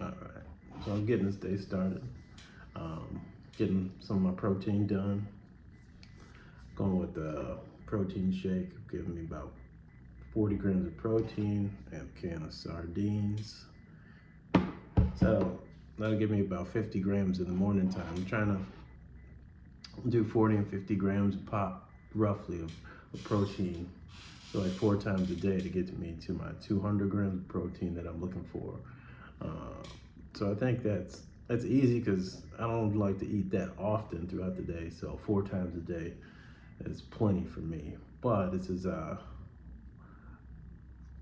All right, so I'm getting this day started. Um, Getting some of my protein done. Going with the protein shake, giving me about 40 grams of protein and a can of sardines. So that'll give me about 50 grams in the morning time. I'm trying to do 40 and 50 grams a pop, roughly, of protein. So like 4 times a day to get me to my 200 grams of protein that I'm looking for. Uh, so I think that's easy because I don't like to eat that often throughout the day. So 4 times a day is plenty for me. But this is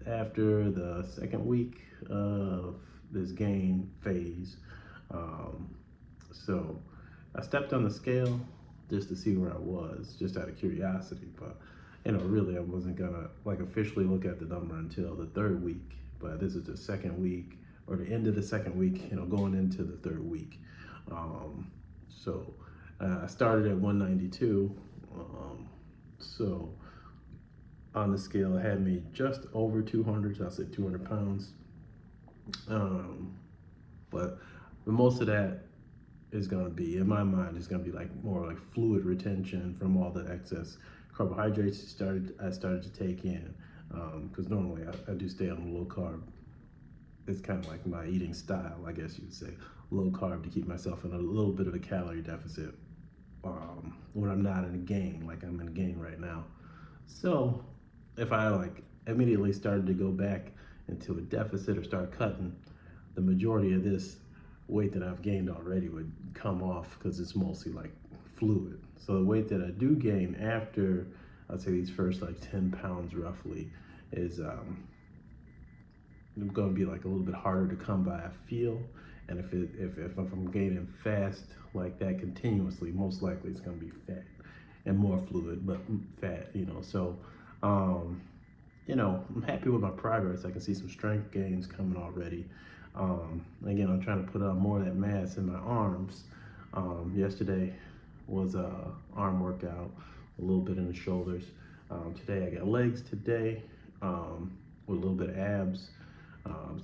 after the second week of this gain phase. Um, so I stepped on the scale just to see where I was, just out of curiosity. But really, I wasn't gonna like officially look at the number until the third week. But this is the second week, or the end of the second week. Going into the third week. Um, so I started at 192. So on the scale, it had me just over 200. So I said 200 pounds. Um, but most of that is going to be, in my mind, is going to be like more like fluid retention from all the excess carbohydrates I started to take in, because normally I do stay on low carb. It's kind of like my eating style, I guess you would say, low carb, to keep myself in a little bit of a calorie deficit when I'm not in a gain, like I'm in a gain right now. So if I like immediately started to go back into a deficit or start cutting, the majority of this weight that I've gained already would come off because it's mostly like fluid. So the weight that I do gain after, I'd say, these first like 10 pounds roughly is going to be like a little bit harder to come by, I feel. And if I'm gaining fast like that continuously, most likely it's going to be fat and more fluid, but fat. So I'm happy with my progress. I can see some strength gains coming already. Again, I'm trying to put on more of that mass in my arms. Yesterday was a arm workout, a little bit in the shoulders. Today I got legs today, with a little bit of abs.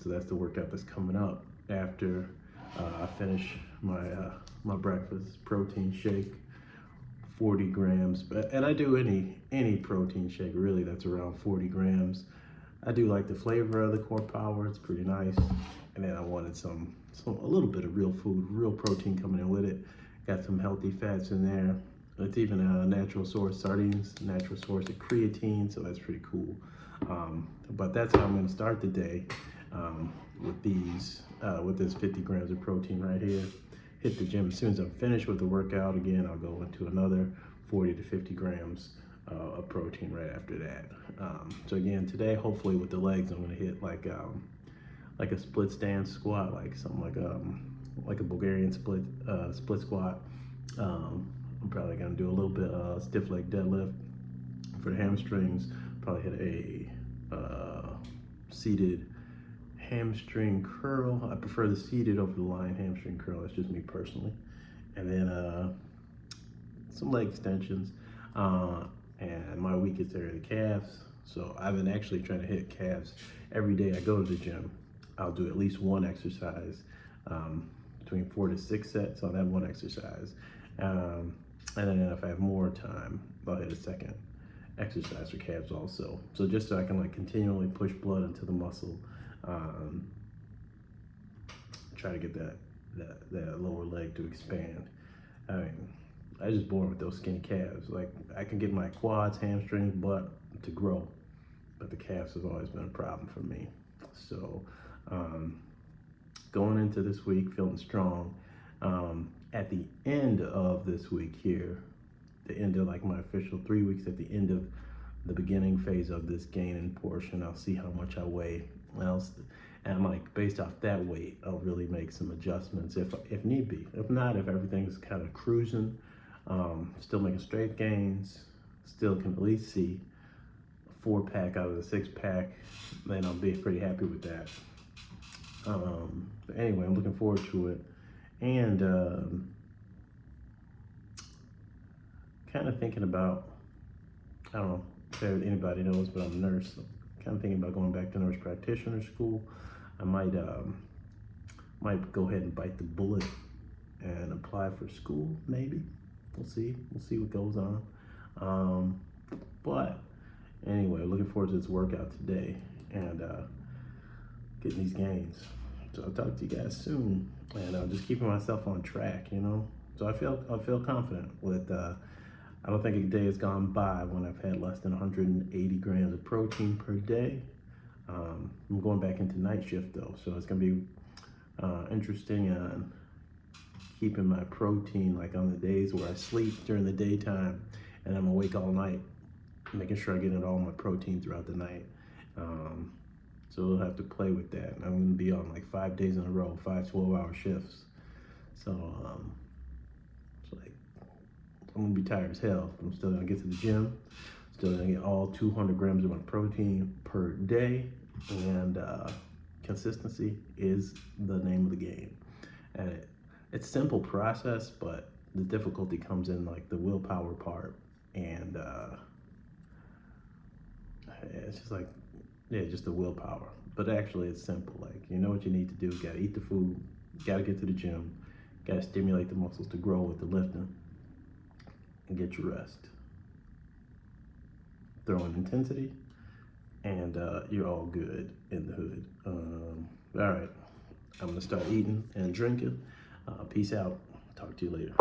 So that's the workout that's coming up after I finish my breakfast protein shake. 40 grams, and I do any protein shake really that's around 40 grams. I do like the flavor of the Core Power; it's pretty nice. And then I wanted a little bit of real food, real protein coming in with it. Got some healthy fats in there. It's even a natural source sardines, natural source of creatine, so that's pretty cool. But that's how I'm going to start the day, with this 50 grams of protein right here. Hit the gym as soon as I'm finished with the workout. Again, I'll go into another 40 to 50 grams of protein right after that. So again, today, hopefully with the legs, I'm going to hit like a split stance squat, like something like a Bulgarian split squat. I'm probably going to do a little bit stiff leg deadlift for the hamstrings. Probably hit a seated hamstring curl. I prefer the seated over the lying hamstring curl. That's just me personally. And then some leg extensions. And my weakest area, the calves. So I've been actually trying to hit calves every day I go to the gym. I'll do at least one exercise, between 4 to 6 sets on that one exercise. And then if I have more time, I'll hit a second exercise for calves also. So just so I can like continually push blood into the muscle, try to get that lower leg to expand. I mean, I just born with those skinny calves. Like I can get my quads, hamstrings, butt to grow, but the calves have always been a problem for me. So going into this week, feeling strong. At the end of this week here, the end of like my official 3 weeks, at the end of the beginning phase of this gaining portion, I'll see how much I weigh. And like based off that weight, I'll really make some adjustments if need be. If not, if everything's kind of cruising, still making straight gains, still can at least see a 4-pack out of the 6-pack, then I'll be pretty happy with that. But anyway, I'm looking forward to it. And kind of thinking about, I don't know if anybody knows, but I'm a nurse. So kind of thinking about going back to nurse practitioner school. I might Might go ahead and bite the bullet and apply for school, maybe. We'll see. We'll see what goes on. But anyway, looking forward to this workout today and getting these gains. So I'll talk to you guys soon, and just keeping myself on track, you know. So I feel confident with. I don't think a day has gone by when I've had less than 180 grams of protein per day. I'm going back into night shift though, so it's gonna be interesting on keeping my protein, like on the days where I sleep during the daytime and I'm awake all night, making sure I get in all my protein throughout the night. So we'll have to play with that. I'm gonna be on like 5 days in a row, 5 12-hour shifts. So it's like I'm gonna be tired as hell. I'm still gonna get to the gym, still gonna get all 200 grams of my protein per day, and consistency is the name of the game. And it's simple process, but the difficulty comes in like the willpower part, and it's just like, yeah, just the willpower. But actually it's simple. Like, you know what you need to do. You gotta eat the food, gotta get to the gym, gotta stimulate the muscles to grow with the lifting, and get your rest. Throw in intensity, and you're all good in the hood. All right, I'm gonna start eating and drinking. Peace out. Talk to you later.